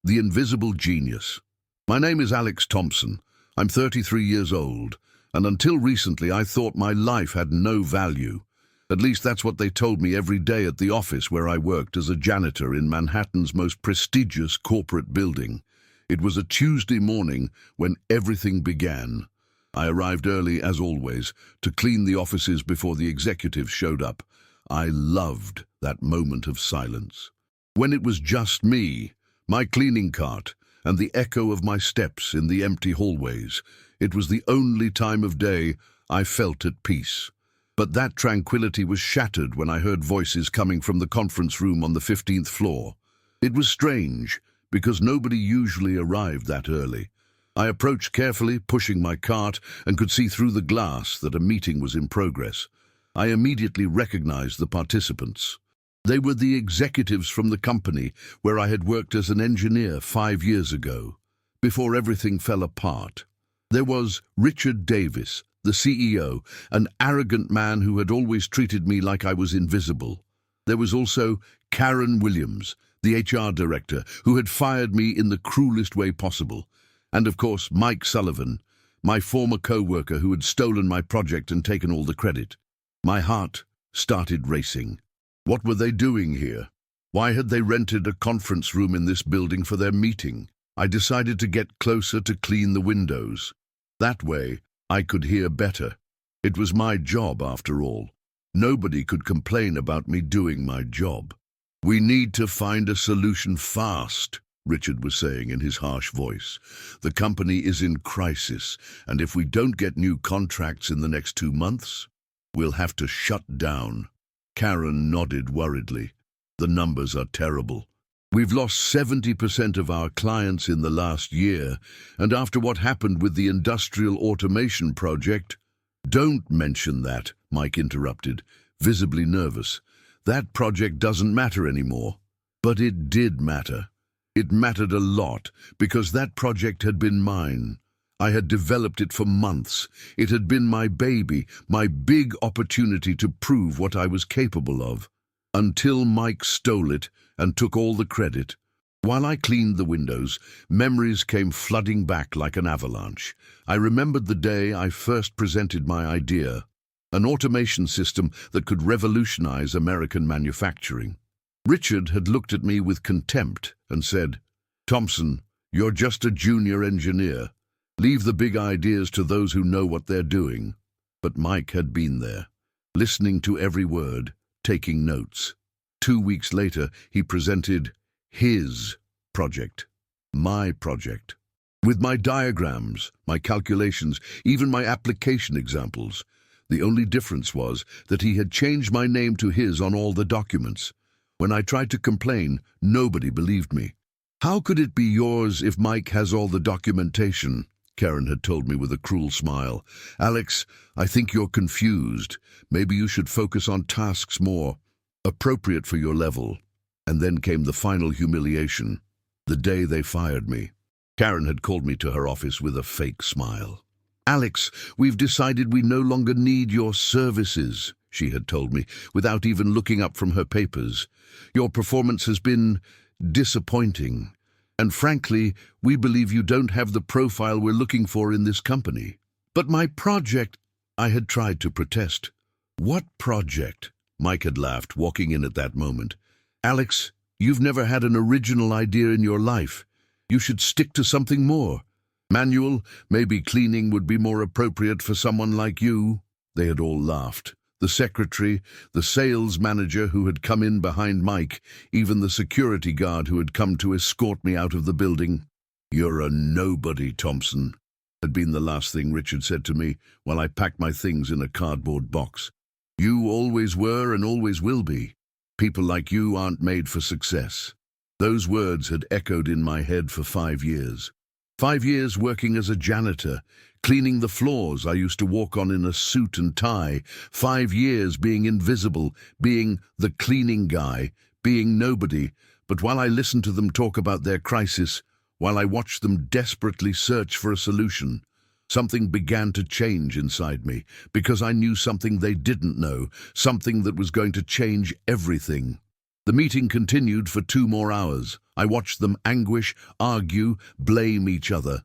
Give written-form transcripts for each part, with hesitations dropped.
The Invisible Genius. My name is Alex Thompson. I'm 33 years old, and until recently I thought my life had no value. At least that's what they told me every day at the office where I worked as a janitor in Manhattan's most prestigious corporate building. It was a Tuesday morning when everything began. I arrived early, as always, to clean the offices before the executives showed up. I loved that moment of silence. When it was just me, my cleaning cart, and the echo of my steps in the empty hallways, it was the only time of day I felt at peace. But that tranquility was shattered when I heard voices coming from the conference room on the 15th floor. It was strange, because nobody usually arrived that early. I approached carefully, pushing my cart, and could see through the glass that a meeting was in progress. I immediately recognized the participants. They were the executives from the company where I had worked as an engineer 5 years ago, before everything fell apart. There was Richard Davis, the CEO, an arrogant man who had always treated me like I was invisible. There was also Karen Williams, the HR director, who had fired me in the cruelest way possible. And of course, Mike Sullivan, my former co-worker who had stolen my project and taken all the credit. My heart started racing. What were they doing here? Why had they rented a conference room in this building for their meeting? I decided to get closer to clean the windows. That way, I could hear better. It was my job, after all. Nobody could complain about me doing my job. "We need to find a solution fast," Richard was saying in his harsh voice. "The company is in crisis, and if we don't get new contracts in the next 2 months, we'll have to shut down." Karen nodded worriedly. "The numbers are terrible. We've lost 70% of our clients in the last year, and after what happened with the industrial automation project—" "Don't mention that," Mike interrupted, visibly nervous. "That project doesn't matter anymore." But it did matter. It mattered a lot, because that project had been mine. I had developed it for months. It had been my baby, my big opportunity to prove what I was capable of. Until Mike stole it and took all the credit. While I cleaned the windows, memories came flooding back like an avalanche. I remembered the day I first presented my idea, an automation system that could revolutionize American manufacturing. Richard had looked at me with contempt and said, "Thompson, you're just a junior engineer. Leave the big ideas to those who know what they're doing." But Mike had been there, listening to every word, taking notes. 2 weeks later, he presented his project, my project, with my diagrams, my calculations, even my application examples. The only difference was that he had changed my name to his on all the documents. When I tried to complain, nobody believed me. "How could it be yours if Mike has all the documentation?" Karen had told me with a cruel smile. "Alex, I think you're confused. Maybe you should focus on tasks more appropriate for your level." And then came the final humiliation, the day they fired me. Karen had called me to her office with a fake smile. "Alex, we've decided we no longer need your services," she had told me, without even looking up from her papers. "Your performance has been disappointing. And frankly, we believe you don't have the profile we're looking for in this company." "But my project—" I had tried to protest. "What project?" Mike had laughed, walking in at that moment. "Alex, you've never had an original idea in your life. You should stick to something more. Manual, maybe cleaning would be more appropriate for someone like you." They had all laughed. The secretary, the sales manager who had come in behind Mike, even the security guard who had come to escort me out of the building. "You're a nobody, Thompson," had been the last thing Richard said to me while I packed my things in a cardboard box. "You always were and always will be. People like you aren't made for success." Those words had echoed in my head for 5 years. 5 years working as a janitor, cleaning the floors I used to walk on in a suit and tie. 5 years being invisible, being the cleaning guy, being nobody. But while I listened to them talk about their crisis, while I watched them desperately search for a solution, something began to change inside me, because I knew something they didn't know, something that was going to change everything. The meeting continued for 2 more hours. I watched them anguish, argue, blame each other.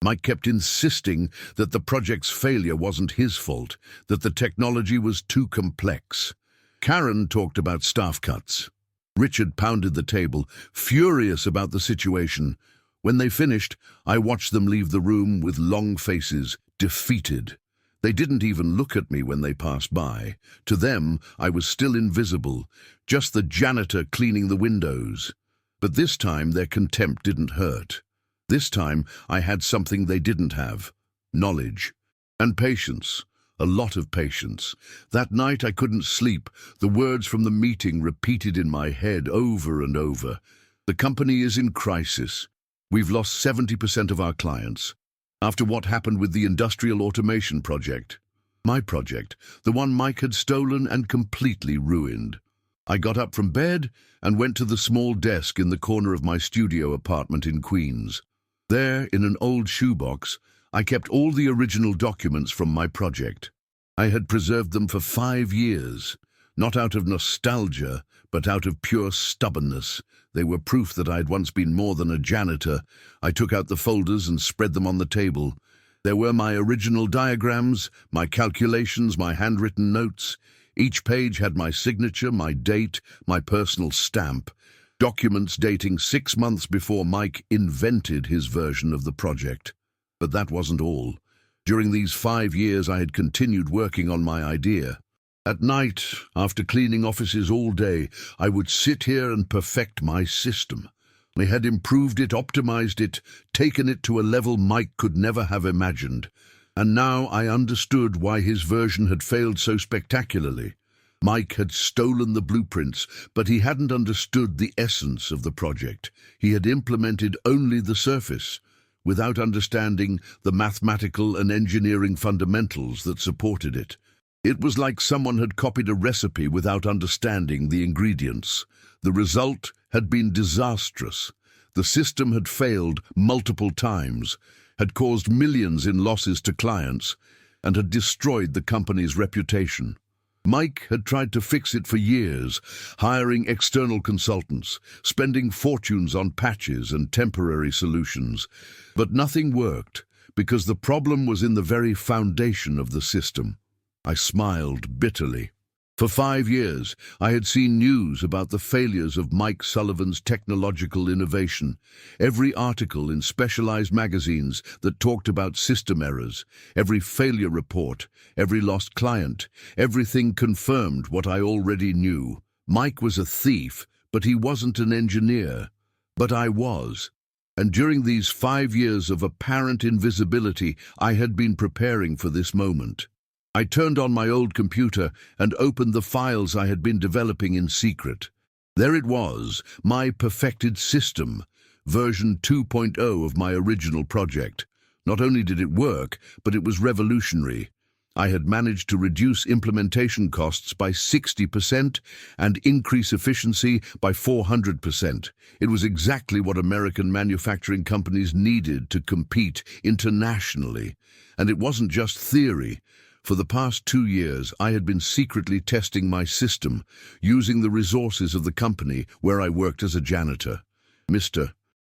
Mike kept insisting that the project's failure wasn't his fault, that the technology was too complex. Karen talked about staff cuts. Richard pounded the table, furious about the situation. When they finished, I watched them leave the room with long faces, defeated. They didn't even look at me when they passed by. To them, I was still invisible, just the janitor cleaning the windows. But this time, their contempt didn't hurt. This time, I had something they didn't have: knowledge and patience. A lot of patience. That night I couldn't sleep. The words from the meeting repeated in my head over and over. The company is in crisis. We've lost 70% of our clients. After what happened with the industrial automation project. My project, the one Mike had stolen and completely ruined. I got up from bed and went to the small desk in the corner of my studio apartment in Queens. There, in an old shoebox, I kept all the original documents from my project. I had preserved them for 5 years, not out of nostalgia, but out of pure stubbornness. They were proof that I had once been more than a janitor. I took out the folders and spread them on the table. There were my original diagrams, my calculations, my handwritten notes. Each page had my signature, my date, my personal stamp. Documents dating 6 months before Mike invented his version of the project. But that wasn't all. During these 5 years, I had continued working on my idea. At night, after cleaning offices all day, I would sit here and perfect my system. I had improved it, optimized it, taken it to a level Mike could never have imagined. And now I understood why his version had failed so spectacularly. Mike had stolen the blueprints, but he hadn't understood the essence of the project. He had implemented only the surface, without understanding the mathematical and engineering fundamentals that supported it. It was like someone had copied a recipe without understanding the ingredients. The result had been disastrous. The system had failed multiple times, had caused millions in losses to clients, and had destroyed the company's reputation. Mike had tried to fix it for years, hiring external consultants, spending fortunes on patches and temporary solutions. But nothing worked, because the problem was in the very foundation of the system. I smiled bitterly. For 5 years, I had seen news about the failures of Mike Sullivan's technological innovation. Every article in specialized magazines that talked about system errors, every failure report, every lost client, everything confirmed what I already knew. Mike was a thief, but he wasn't an engineer. But I was. And during these 5 years of apparent invisibility, I had been preparing for this moment. I turned on my old computer and opened the files I had been developing in secret. There it was, my perfected system, version 2.0 of my original project. Not only did it work, but it was revolutionary. I had managed to reduce implementation costs by 60% and increase efficiency by 400%. It was exactly what American manufacturing companies needed to compete internationally. And it wasn't just theory. For the past 2 years, I had been secretly testing my system, using the resources of the company where I worked as a janitor. Mr.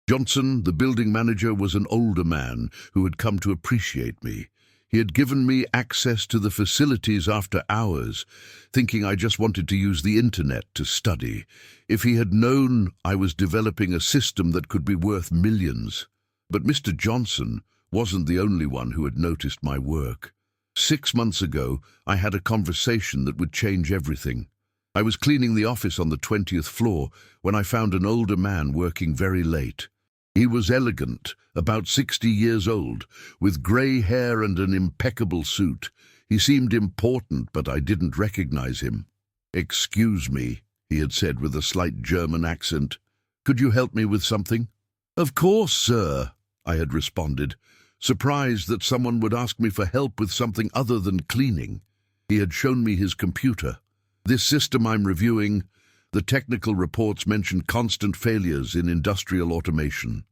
Johnson, the building manager, was an older man who had come to appreciate me. He had given me access to the facilities after hours, thinking I just wanted to use the internet to study. If he had known I was developing a system that could be worth millions. But Mr. Johnson wasn't the only one who had noticed my work. 6 months ago, I had a conversation that would change everything. I was cleaning the office on the 20th floor when I found an older man working very late. He was elegant, about 60 years old, with grey hair and an impeccable suit. He seemed important, but I didn't recognize him. "Excuse me," he had said with a slight German accent. "Could you help me with something?" "Of course, sir," I had responded, surprised that someone would ask me for help with something other than cleaning. He had shown me his computer. "This system I'm reviewing, the technical reports mention constant failures in industrial automation.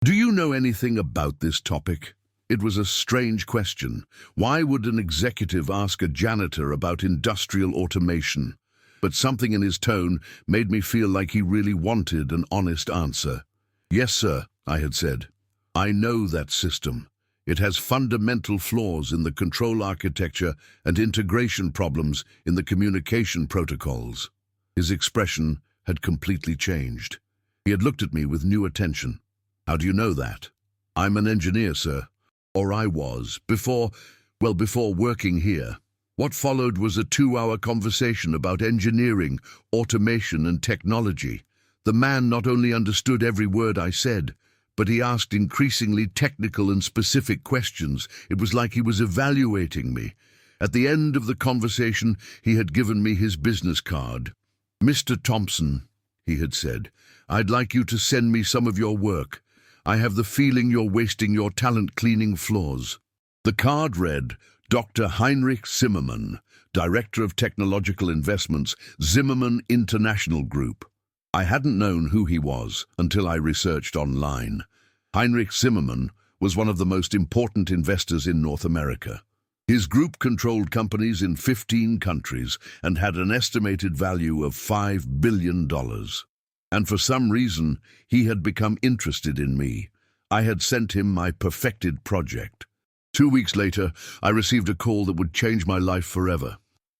Do you know anything about this topic?" It was a strange question. Why would an executive ask a janitor about industrial automation? but something in his tone made me feel like he really wanted an honest answer. "Yes, sir," I had said. "I know that system. It has fundamental flaws in the control architecture and integration problems in the communication protocols." His expression had completely changed. He had looked at me with new attention. "How do you know that?" "I'm an engineer, sir. Or I was, before working here." What followed was a 2-hour conversation about engineering, automation, and technology. The man not only understood every word I said, but he asked increasingly technical and specific questions. It was like he was evaluating me. At the end of the conversation, he had given me his business card. "Mr. Thompson," he had said, "I'd like you to send me some of your work. I have the feeling you're wasting your talent cleaning floors." The card read, "Dr. Heinrich Zimmermann, Director of Technological Investments, Zimmermann International Group." I hadn't known who he was until I researched online. Heinrich Zimmermann was one of the most important investors in North America. His group controlled companies in 15 countries and had an estimated value of $5 billion. And for some reason, he had become interested in me. I had sent him my perfected project. 2 weeks later, I received a call that would change my life forever.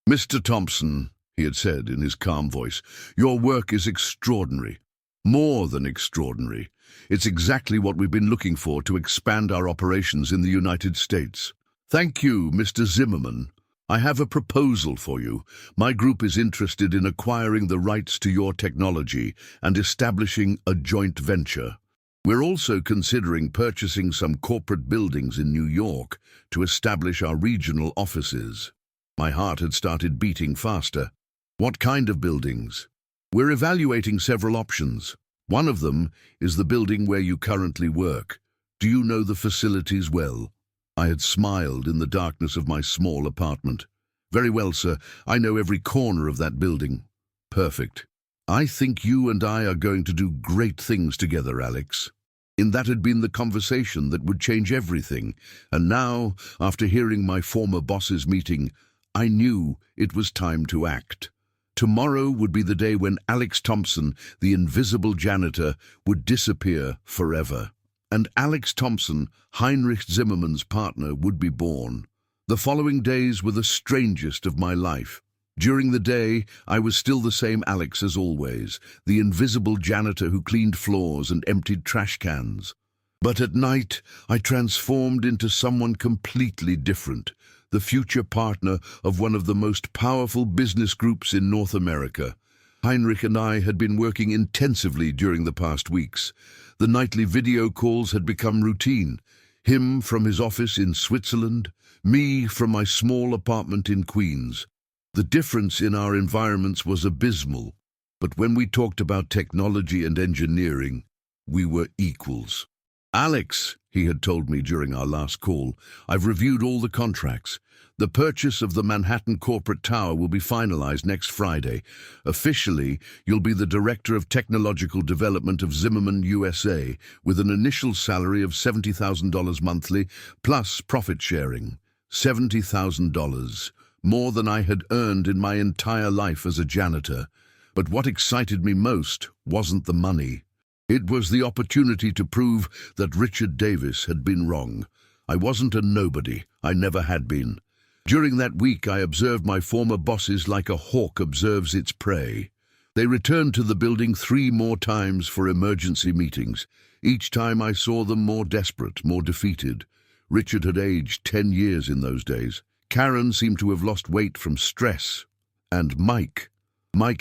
"Mr. Thompson," he had said in his calm voice, "your work is extraordinary. More than extraordinary. It's exactly what we've been looking for to expand our operations in the United States. Thank you, Mr. Zimmermann. I have a proposal for you. My group is interested in acquiring the rights to your technology and establishing a joint venture. We're also considering purchasing some corporate buildings in New York to establish our regional offices." My heart had started beating faster. "What kind of buildings?" "We're evaluating several options. One of them is the building where you currently work. Do you know the facilities well?" I had smiled in the darkness of my small apartment. "Very well, sir. I know every corner of that building." "Perfect. I think you and I are going to do great things together, Alex." And that had been the conversation that would change everything. And now, after hearing my former boss's meeting, I knew it was time to act. Tomorrow would be the day when Alex Thompson, the invisible janitor, would disappear forever. And Alex Thompson, Heinrich Zimmermann's partner, would be born. The following days were the strangest of my life. During the day, I was still the same Alex as always, the invisible janitor who cleaned floors and emptied trash cans. But at night, I transformed into someone completely different, the future partner of one of the most powerful business groups in North America. Heinrich and I had been working intensively during the past weeks. The nightly video calls had become routine. Him from his office in Switzerland, me from my small apartment in Queens. The difference in our environments was abysmal, but when we talked about technology and engineering, we were equals. "Alex," he had told me during our last call, "I've reviewed all the contracts. The purchase of the Manhattan corporate tower will be finalized next Friday. Officially, you'll be the Director of Technological Development of Zimmermann USA, with an initial salary of $70,000 monthly, plus profit sharing. $70,000. More than I had earned in my entire life as a janitor. But what excited me most wasn't the money. It was the opportunity to prove that Richard Davis had been wrong. I wasn't a nobody. I never had been. During that week, I observed my former bosses like a hawk observes its prey. They returned to the building 3 more times for emergency meetings. Each time I saw them more desperate, more defeated. Richard had aged 10 years in those days. Karen seemed to have lost weight from stress. And Mike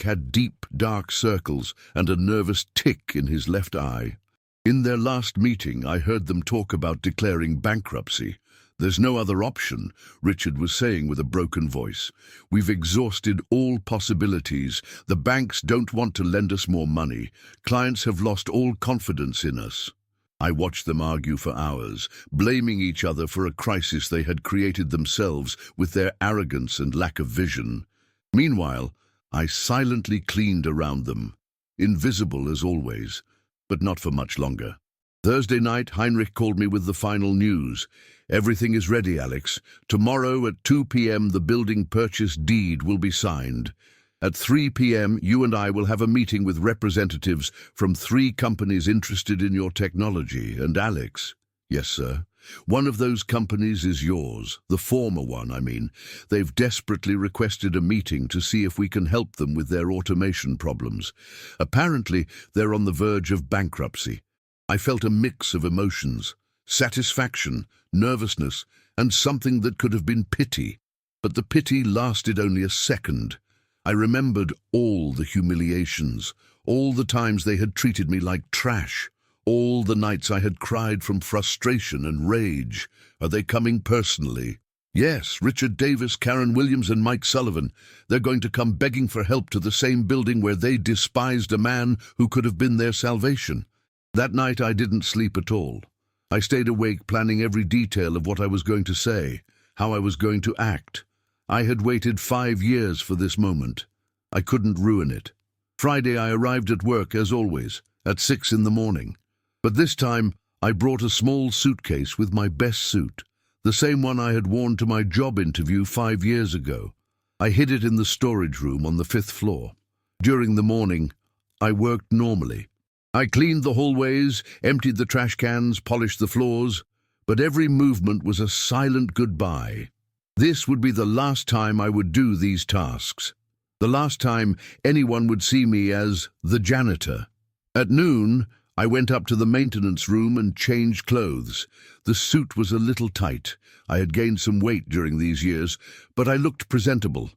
had deep, dark circles and a nervous tick in his left eye. In their last meeting, I heard them talk about declaring bankruptcy. "There's no other option," Richard was saying with a broken voice. "We've exhausted all possibilities. The banks don't want to lend us more money. Clients have lost all confidence in us." I watched them argue for hours, blaming each other for a crisis they had created themselves with their arrogance and lack of vision. Meanwhile, I silently cleaned around them, invisible as always, but not for much longer. Thursday night, Heinrich called me with the final news. "Everything is ready, Alex. Tomorrow at 2 p.m. the building purchase deed will be signed. At 3 p.m., you and I will have a meeting with representatives from 3 companies interested in your technology. And Alex, yes, sir, one of those companies is yours, the former one, I mean. They've desperately requested a meeting to see if we can help them with their automation problems. Apparently, they're on the verge of bankruptcy. I felt a mix of emotions, satisfaction, nervousness, and something that could have been pity. But the pity lasted only a second. I remembered all the humiliations, all the times they had treated me like trash, all the nights I had cried from frustration and rage. Are they coming personally? Yes, Richard Davis, Karen Williams, and Mike Sullivan. They're going to come begging for help to the same building where they despised a man who could have been their salvation. That night I didn't sleep at all. I stayed awake planning every detail of what I was going to say, how I was going to act. I had waited 5 years for this moment. I couldn't ruin it. Friday I arrived at work as always, at 6 in the morning. But this time I brought a small suitcase with my best suit, the same one I had worn to my job interview 5 years ago. I hid it in the storage room on the 5th floor. During the morning, I worked normally. I cleaned the hallways, emptied the trash cans, polished the floors, but every movement was a silent goodbye. This would be the last time I would do these tasks. The last time anyone would see me as the janitor. At noon, I went up to the maintenance room and changed clothes. The suit was a little tight. I had gained some weight during these years, but I looked presentable.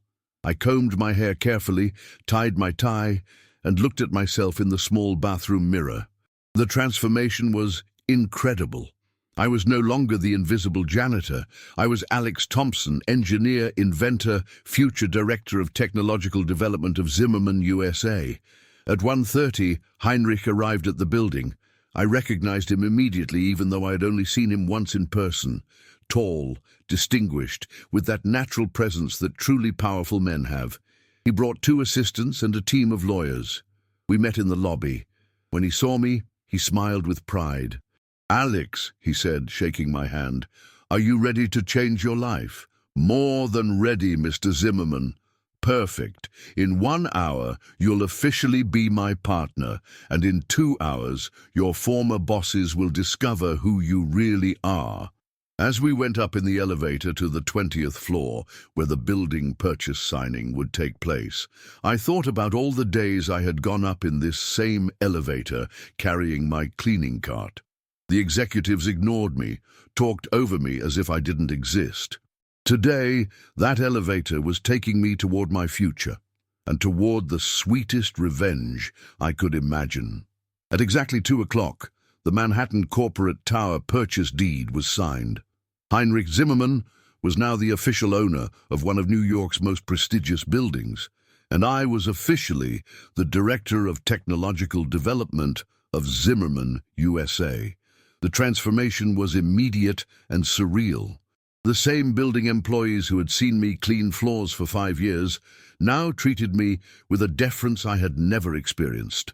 I combed my hair carefully, tied my tie, and looked at myself in the small bathroom mirror. The transformation was incredible. I was no longer the invisible janitor. I was Alex Thompson, engineer, inventor, future director of technological development of Zimmerman, USA. At 1:30, Heinrich arrived at the building. I recognized him immediately, even though I had only seen him once in person. Tall, distinguished, with that natural presence that truly powerful men have. He brought 2 assistants and a team of lawyers. We met in the lobby. When he saw me, he smiled with pride. "Alex," he said, shaking my hand, "are you ready to change your life?" "More than ready, Mr. Zimmerman." "Perfect. In 1 hour, you'll officially be my partner, and in 2 hours, your former bosses will discover who you really are." As we went up in the elevator to the 20th floor, where the building purchase signing would take place, I thought about all the days I had gone up in this same elevator, carrying my cleaning cart. The executives ignored me, talked over me as if I didn't exist. Today, that elevator was taking me toward my future, and toward the sweetest revenge I could imagine. At exactly 2 o'clock, the Manhattan Corporate Tower purchase deed was signed. Heinrich Zimmerman was now the official owner of one of New York's most prestigious buildings, and I was officially the Director of Technological Development of Zimmerman, USA. The transformation was immediate and surreal. The same building employees who had seen me clean floors for 5 years now treated me with a deference I had never experienced.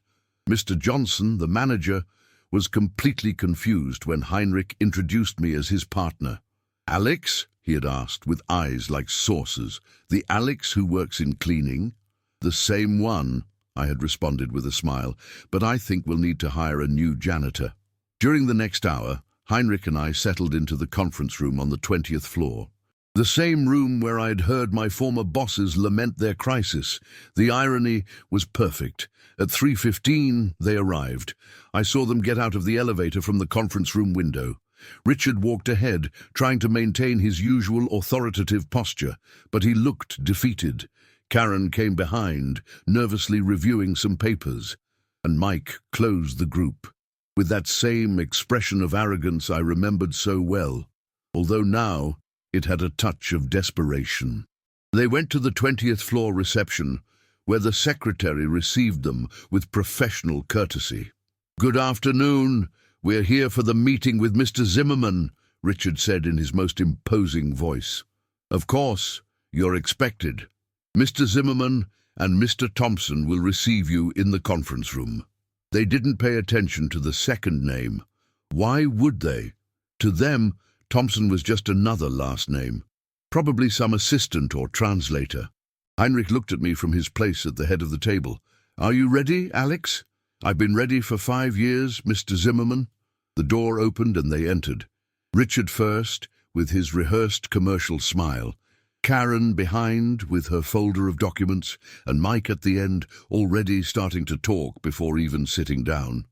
Mr. Johnson, the manager, was completely confused when Heinrich introduced me as his partner. "Alex?" he had asked, with eyes like saucers. "The Alex who works in cleaning?" "The same one," I had responded with a smile, "but I think we'll need to hire a new janitor." During the next hour, Heinrich and I settled into the conference room on the 20th floor. The same room where I had heard my former bosses lament their crisis. The irony was perfect. At 3:15, they arrived. I saw them get out of the elevator from the conference room window. Richard walked ahead, trying to maintain his usual authoritative posture, but he looked defeated. Karen came behind, nervously reviewing some papers, and Mike closed the group, with that same expression of arrogance I remembered so well, although now it had a touch of desperation. They went to the 20th floor reception, where the secretary received them with professional courtesy. "Good afternoon. We're here for the meeting with Mr. Zimmerman," Richard said in his most imposing voice. "Of course, you're expected. Mr. Zimmerman and Mr. Thompson will receive you in the conference room." They didn't pay attention to the second name. Why would they? To them, Thompson was just another last name, probably some assistant or translator. Heinrich looked at me from his place at the head of the table. "Are you ready, Alex?" "I've been ready for 5 years, Mr. Zimmerman." The door opened and they entered. Richard first, with his rehearsed commercial smile. Karen behind, with her folder of documents, and Mike at the end, already starting to talk before even sitting down.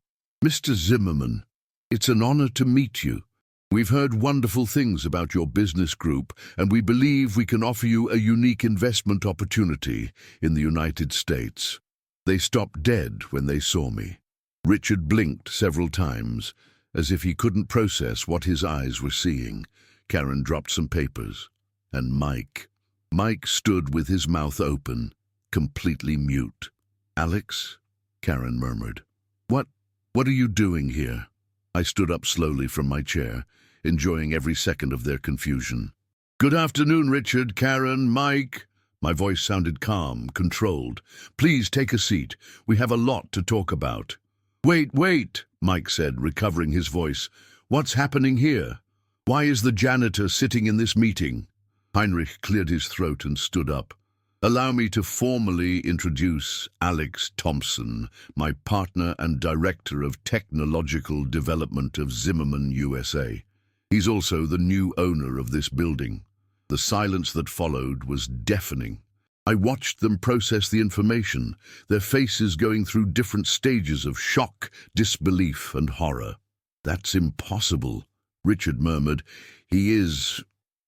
"Mr. Zimmerman, it's an honor to meet you. We've heard wonderful things about your business group, and we believe we can offer you a unique investment opportunity in the United States." They stopped dead when they saw me. Richard blinked several times, as if he couldn't process what his eyes were seeing. Karen dropped some papers. And Mike. Mike stood with his mouth open, completely mute. "Alex?" Karen murmured. What are you doing here?" I stood up slowly from my chair, enjoying every second of their confusion. "Good afternoon, Richard, Karen, Mike." My voice sounded calm, controlled. "Please take a seat. We have a lot to talk about." Wait, Mike said, recovering his voice. "What's happening here? Why is the janitor sitting in this meeting?" Heinrich cleared his throat and stood up. "Allow me to formally introduce Alex Thompson, my partner and Director of Technological Development of Zimmerman, USA. He's also the new owner of this building." The silence that followed was deafening. I watched them process the information, their faces going through different stages of shock, disbelief, and horror. "That's impossible," Richard murmured. He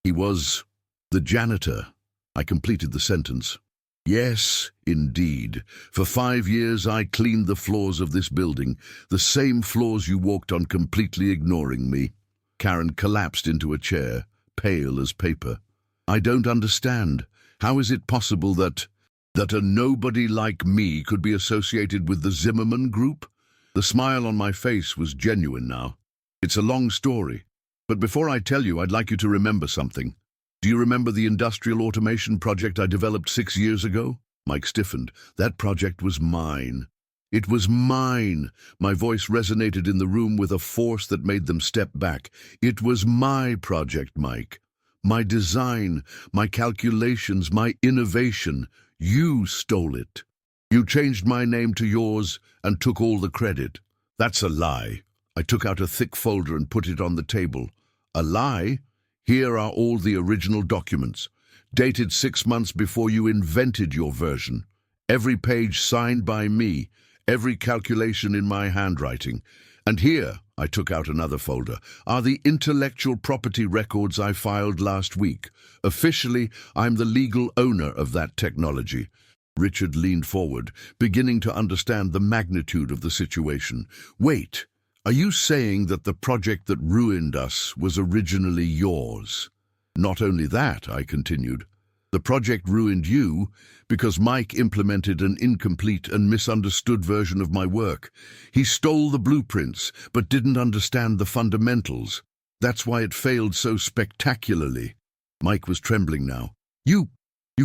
was the janitor." I completed the sentence. "Yes, indeed. For 5 years I cleaned the floors of this building, the same floors you walked on, completely ignoring me." Karen collapsed into a chair, pale as paper. "I don't understand. How is it possible that a nobody like me could be associated with the Zimmerman Group?" The smile on my face was genuine now. "It's a long story, but before I tell you, I'd like you to remember something. Do you remember the industrial automation project I developed 6 years ago?" Mike stiffened. "That project was mine. It was mine." My voice resonated in the room with a force that made them step back. "It was my project, Mike. My design, my calculations, my innovation. You stole it. You changed my name to yours and took all the credit." "That's a lie." I took out a thick folder and put it on the table. "A lie? Here are all the original documents, dated 6 months before you invented your version. Every page signed by me, every calculation in my handwriting. And here," I took out another folder, "are the intellectual property records I filed last week. Officially, I'm the legal owner of that technology." Richard leaned forward, beginning to understand the magnitude of the situation. "Wait. Are you saying that the project that ruined us was originally yours?" "Not only that," I continued. "The project ruined you because Mike implemented an incomplete and misunderstood version of my work. He stole the blueprints, but didn't understand the fundamentals. That's why it failed so spectacularly." Mike was trembling now. You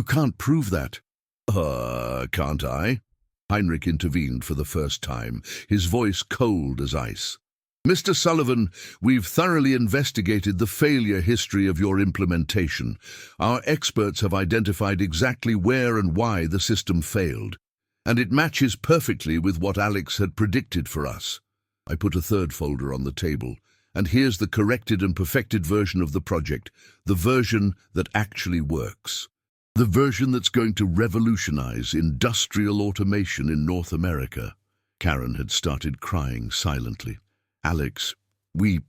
can't prove that." Can't I?" Heinrich intervened for the first time, his voice cold as ice. "Mr. Sullivan, we've thoroughly investigated the failure history of your implementation. Our experts have identified exactly where and why the system failed, and it matches perfectly with what Alex had predicted for us." I put a third folder on the table, and here's the corrected and perfected version of the project, the version that actually works. The version that's going to revolutionize industrial automation in North America." Karen had started crying silently. "Alex, we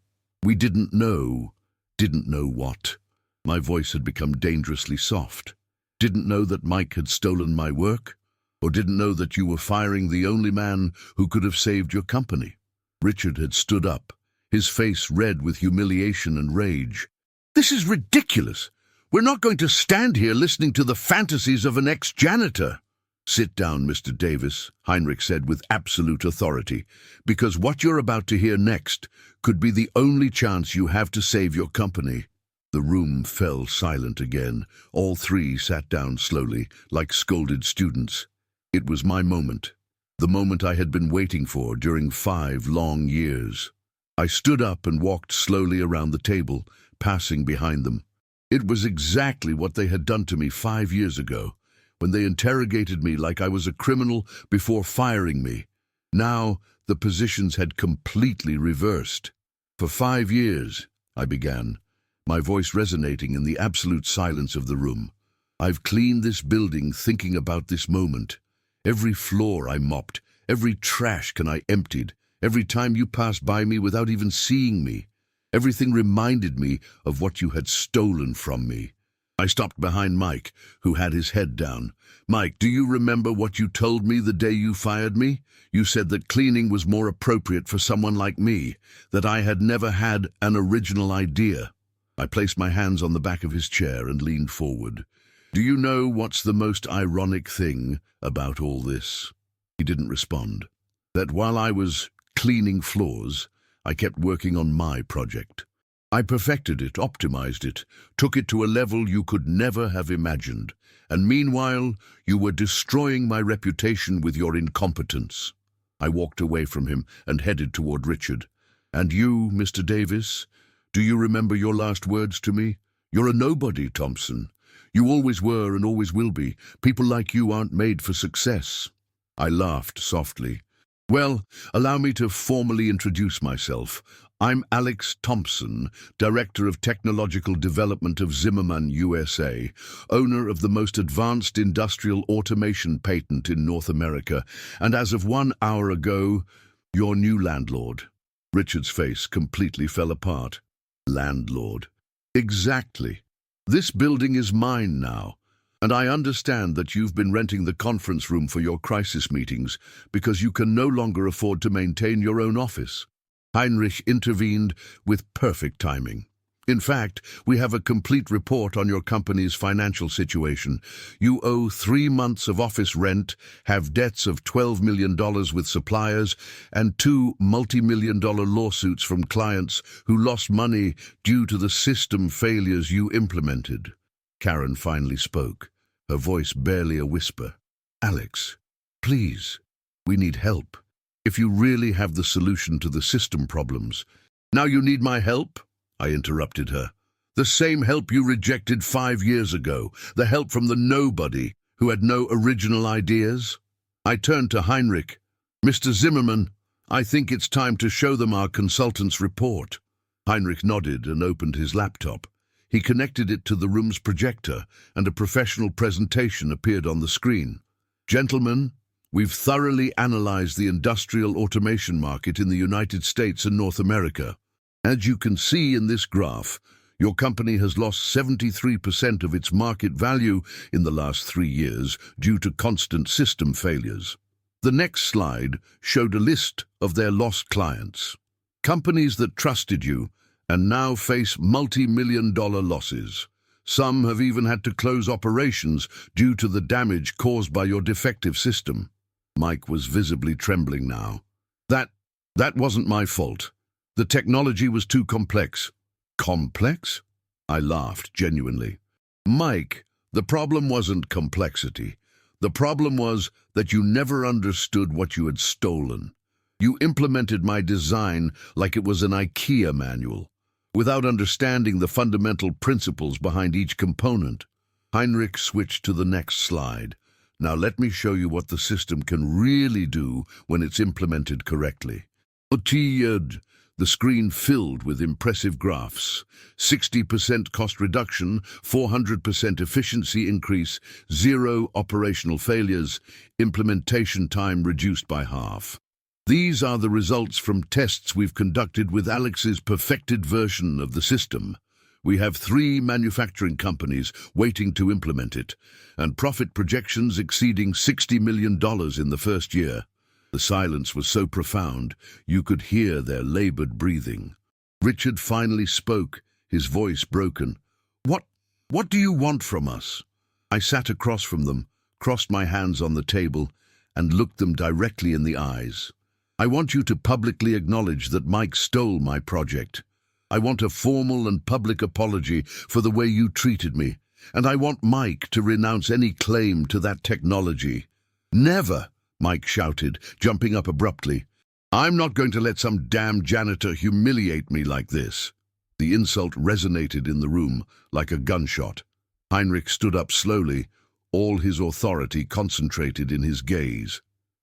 didn't know." "Didn't know what?" My voice had become dangerously soft. "Didn't know that Mike had stolen my work? Or didn't know that you were firing the only man who could have saved your company?" Richard had stood up, his face red with humiliation and rage. "This is ridiculous. We're not going to stand here listening to the fantasies of an ex-janitor." "Sit down, Mr. Davis," Heinrich said with absolute authority, "because what you're about to hear next could be the only chance you have to save your company." The room fell silent again. All three sat down slowly, like scolded students. It was my moment, the moment I had been waiting for during 5 long years. I stood up and walked slowly around the table, passing behind them. It was exactly what they had done to me 5 years ago, when they interrogated me like I was a criminal before firing me. Now, the positions had completely reversed. For 5 years, I began, my voice resonating in the absolute silence of the room. I've cleaned this building thinking about this moment. Every floor I mopped, every trash can I emptied, every time you passed by me without even seeing me. Everything reminded me of what you had stolen from me. I stopped behind Mike, who had his head down. Mike, do you remember what you told me the day you fired me? You said that cleaning was more appropriate for someone like me, that I had never had an original idea. I placed my hands on the back of his chair and leaned forward. Do you know what's the most ironic thing about all this? He didn't respond. That while I was cleaning floors, I kept working on my project. I perfected it, optimized it, took it to a level you could never have imagined. And meanwhile, you were destroying my reputation with your incompetence. I walked away from him and headed toward Richard. And you, Mr. Davis, do you remember your last words to me? You're a nobody, Thompson. You always were and always will be. People like you aren't made for success. I laughed softly. Well, allow me to formally introduce myself. I'm Alex Thompson, Director of Technological Development of Zimmerman, USA, owner of the most advanced industrial automation patent in North America, and as of 1 hour ago, your new landlord. Richard's face completely fell apart. Landlord. Exactly. This building is mine now, and I understand that you've been renting the conference room for your crisis meetings because you can no longer afford to maintain your own office. Heinrich intervened with perfect timing. In fact, we have a complete report on your company's financial situation. You owe 3 months of office rent, have debts of $12 million with suppliers, and 2 multi-million-dollar lawsuits from clients who lost money due to the system failures you implemented. Karen finally spoke, her voice barely a whisper. Alex, please, we need help. If you really have the solution to the system problems. Now you need my help? I interrupted her. The same help you rejected 5 years ago, the help from the nobody who had no original ideas? I turned to Heinrich. Mr. Zimmerman, I think it's time to show them our consultant's report. Heinrich nodded and opened his laptop. He connected it to the room's projector, and a professional presentation appeared on the screen. Gentlemen, we've thoroughly analyzed the industrial automation market in the United States and North America. As you can see in this graph, your company has lost 73% of its market value in the last 3 years due to constant system failures. The next slide showed a list of their lost clients. Companies that trusted you and now face multi-million-dollar losses. Some have even had to close operations due to the damage caused by your defective system. Mike was visibly trembling now. That wasn't my fault. The technology was too complex. Complex? I laughed genuinely. Mike, the problem wasn't complexity. The problem was that you never understood what you had stolen. You implemented my design like it was an IKEA manual, without understanding the fundamental principles behind each component. Heinrich switched to the next slide. Now let me show you what the system can really do when it's implemented correctly. The screen filled with impressive graphs. 60% cost reduction, 400% efficiency increase, 0 operational failures, implementation time reduced by half. These are the results from tests we've conducted with Alex's perfected version of the system. We have 3 manufacturing companies waiting to implement it, and profit projections exceeding $60 million in the first year. The silence was so profound, you could hear their labored breathing. Richard finally spoke, his voice broken. What do you want from us? I sat across from them, crossed my hands on the table, and looked them directly in the eyes. I want you to publicly acknowledge that Mike stole my project. I want a formal and public apology for the way you treated me, and I want Mike to renounce any claim to that technology. Never! Mike shouted, jumping up abruptly. I'm not going to let some damn janitor humiliate me like this. The insult resonated in the room like a gunshot. Heinrich stood up slowly. all his authority concentrated in his gaze.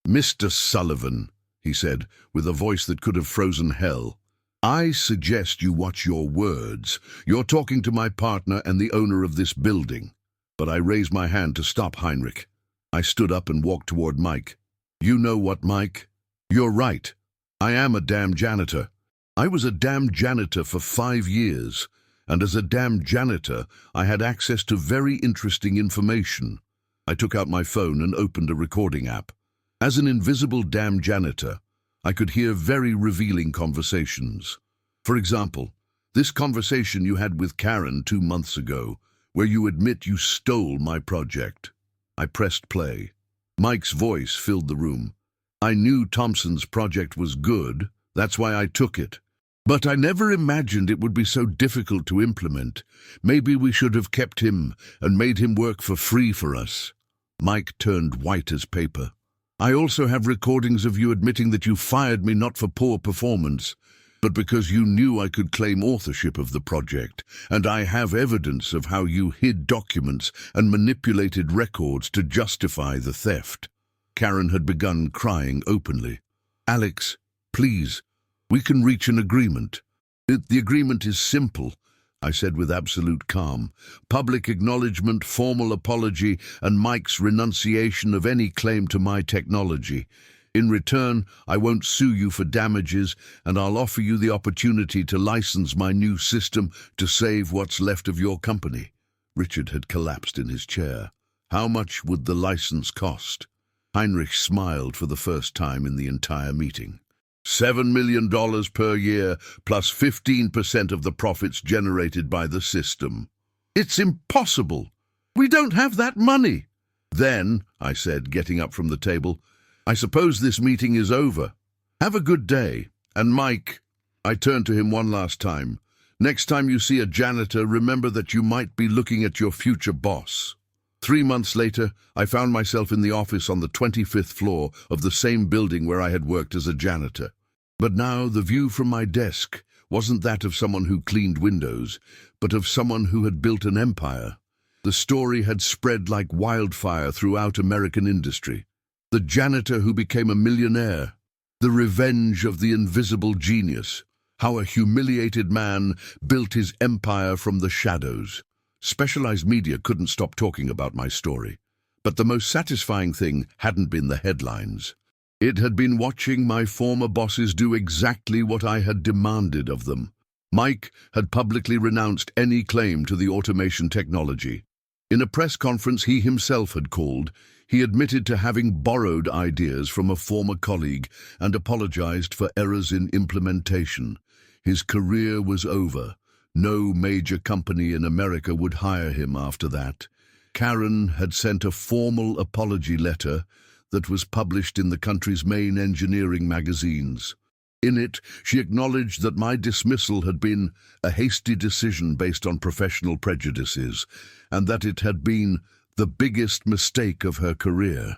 "Mr. Sullivan," he said, with a voice that could have frozen hell, "I suggest you watch your words. You're talking to my partner and the owner of this building." But I raised my hand to stop Heinrich. I stood up and walked toward Mike. "You know what, Mike? You're right. I am a damn janitor. I was a damn janitor for 5 years, and as a damn janitor, I had access to very interesting information." I took out my phone and opened a recording app. As an invisible damn janitor, I could hear very revealing conversations. For example, this conversation you had with Karen 2 months ago, where you admit you stole my project. I pressed play. Mike's voice filled the room. "I knew Thompson's project was good, that's why I took it. But I never imagined it would be so difficult to implement. Maybe we should have kept him and made him work for free for us." Mike turned white as paper. "I also have recordings of you admitting that you fired me not for poor performance, but because you knew I could claim authorship of the project, and I have evidence of how you hid documents and manipulated records to justify the theft." Karen had begun crying openly. "Alex, please, we can reach an agreement." The agreement is simple," I said with absolute calm. "Public acknowledgement, formal apology, and Mike's renunciation of any claim to my technology. In return, I won't sue you for damages, and I'll offer you the opportunity to license my new system to save what's left of your company." Richard had collapsed in his chair. "How much would the license cost?" Heinrich smiled for the first time in the entire meeting. $7 million per year, plus 15% of the profits generated by the system." "It's impossible. We don't have that money." "Then," I said, getting up from the table, "I suppose this meeting is over. Have a good day. And Mike," I turned to him one last time, "next time you see a janitor, remember that you might be looking at your future boss." 3 months later, I found myself in the office on the 25th floor of the same building where I had worked as a janitor. But now the view from my desk wasn't that of someone who cleaned windows, but of someone who had built an empire. The story had spread like wildfire throughout American industry. The janitor who became a millionaire. The revenge of the invisible genius. How a humiliated man built his empire from the shadows. Specialized media couldn't stop talking about my story. But the most satisfying thing hadn't been the headlines. It had been watching my former bosses do exactly what I had demanded of them. Mike had publicly renounced any claim to the automation technology. In a press conference he himself had called, he admitted to having borrowed ideas from a former colleague and apologized for errors in implementation. His career was over. No major company in America would hire him after that. Karen had sent a formal apology letter that was published in the country's main engineering magazines. In it, she acknowledged that my dismissal had been a hasty decision based on professional prejudices, and that it had been the biggest mistake of her career.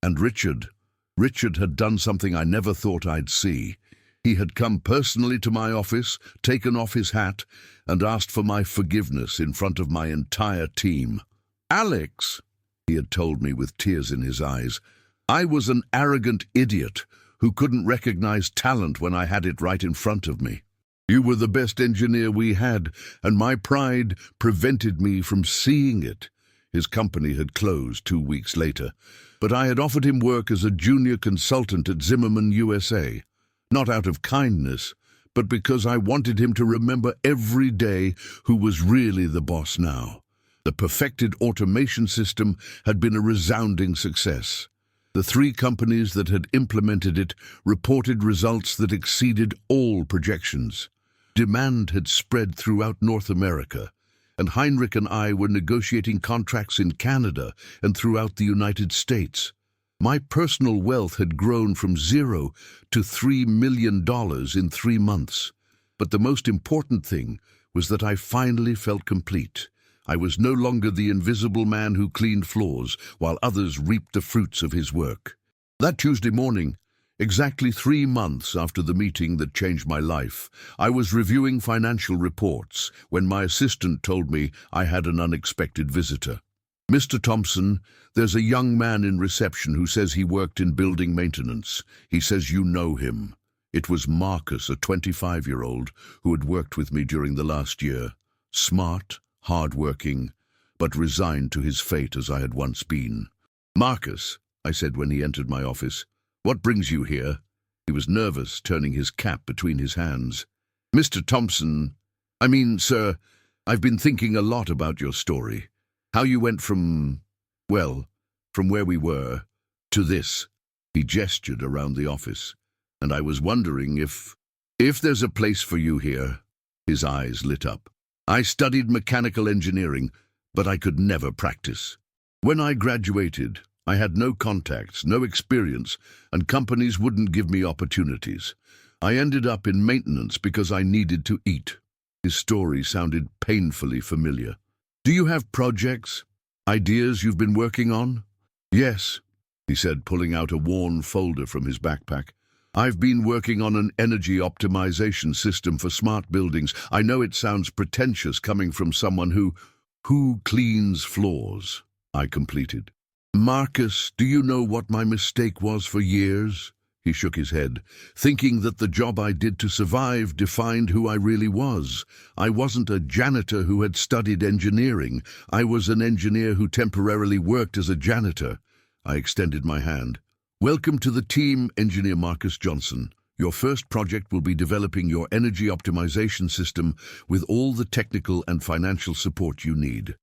And Richard had done something I never thought I'd see. He had come personally to my office, taken off his hat, and asked for my forgiveness in front of my entire team. "Alex," he had told me with tears in his eyes, "I was an arrogant idiot who couldn't recognize talent when I had it right in front of me. You were the best engineer we had, and my pride prevented me from seeing it." His company had closed 2 weeks later, but I had offered him work as a junior consultant at Zimmerman USA, not out of kindness, but because I wanted him to remember every day who was really the boss now. The perfected automation system had been a resounding success. The 3 companies that had implemented it reported results that exceeded all projections. Demand had spread throughout North America, and Heinrich and I were negotiating contracts in Canada and throughout the United States. My personal wealth had grown from 0 to $3 million in 3 months. But the most important thing was that I finally felt complete. I was no longer the invisible man who cleaned floors while others reaped the fruits of his work. That Tuesday morning, exactly 3 months after the meeting that changed my life, I was reviewing financial reports when my assistant told me I had an unexpected visitor. Mr. Thompson, there's a young man in reception who says he worked in building maintenance. He says you know him. It was Marcus, a 25-year-old, who had worked with me during the last year. Smart, hard-working, but resigned to his fate as I had once been. "Marcus," I said when he entered my office, "what brings you here?" He was nervous, turning his cap between his hands. "Mr. Thompson, sir, I've been thinking a lot about your story. How you went from where we were, to this." He gestured around the office, and I was wondering if there's a place for you here. His eyes lit up. "I studied mechanical engineering, but I could never practice. When I graduated, I had no contacts, no experience, and companies wouldn't give me opportunities. I ended up in maintenance because I needed to eat." His story sounded painfully familiar. "Do you have projects, ideas you've been working on?" "Yes," he said, pulling out a worn folder from his backpack. "I've been working on an energy optimization system for smart buildings. I know it sounds pretentious coming from someone who cleans floors," I completed. "Marcus, do you know what my mistake was for years?" He shook his head, thinking that the job I did to survive defined who I really was. I wasn't a janitor who had studied engineering. I was an engineer who temporarily worked as a janitor. I extended my hand. "Welcome to the team, Engineer Marcus Johnson. Your first project will be developing your energy optimization system with all the technical and financial support you need."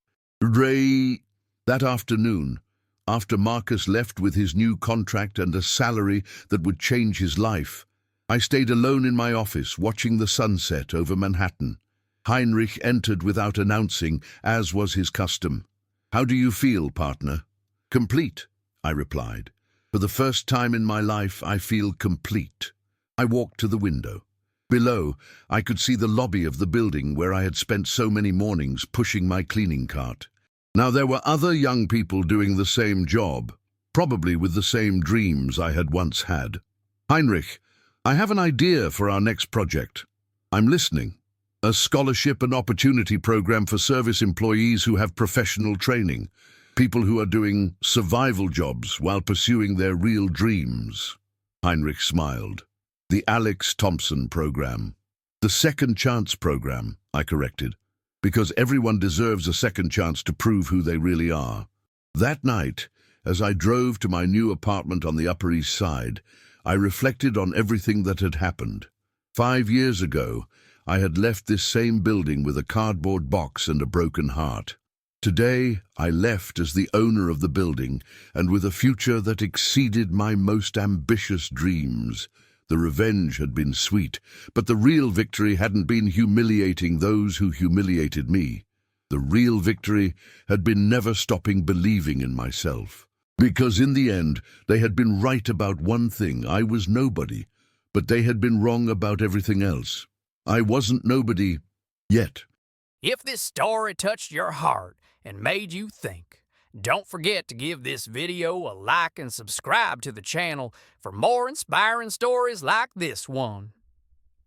That afternoon, after Marcus left with his new contract and a salary that would change his life, I stayed alone in my office watching the sunset over Manhattan. Heinrich entered without announcing, as was his custom. "How do you feel, partner?" "Complete," I replied. "For the first time in my life, I feel complete." I walked to the window. Below, I could see the lobby of the building where I had spent so many mornings pushing my cleaning cart. Now there were other young people doing the same job, probably with the same dreams I had once had. "Heinrich, I have an idea for our next project." "I'm listening." "A scholarship and opportunity program for service employees who have professional training. People who are doing survival jobs while pursuing their real dreams." Heinrich smiled. "The Alex Thompson program." "The Second Chance program," I corrected. "Because everyone deserves a second chance to prove who they really are." That night, as I drove to my new apartment on the Upper East Side, I reflected on everything that had happened. 5 years ago, I had left this same building with a cardboard box and a broken heart. Today, I left as the owner of the building and with a future that exceeded my most ambitious dreams. The revenge had been sweet, but the real victory hadn't been humiliating those who humiliated me. The real victory had been never stopping believing in myself. Because in the end, they had been right about one thing: I was nobody, but they had been wrong about everything else. I wasn't nobody yet. If this story touched your heart and made you think, don't forget to give this video a like and subscribe to the channel for more inspiring stories like this one.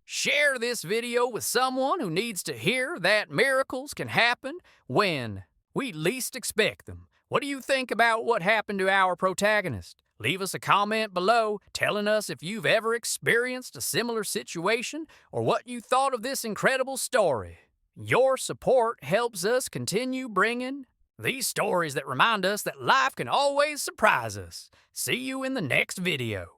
Share this video with someone who needs to hear that miracles can happen when we least expect them. What do you think about what happened to our protagonist? Leave us a comment below telling us if you've ever experienced a similar situation or what you thought of this incredible story. Your support helps us continue bringing these stories that remind us that life can always surprise us. See you in the next video.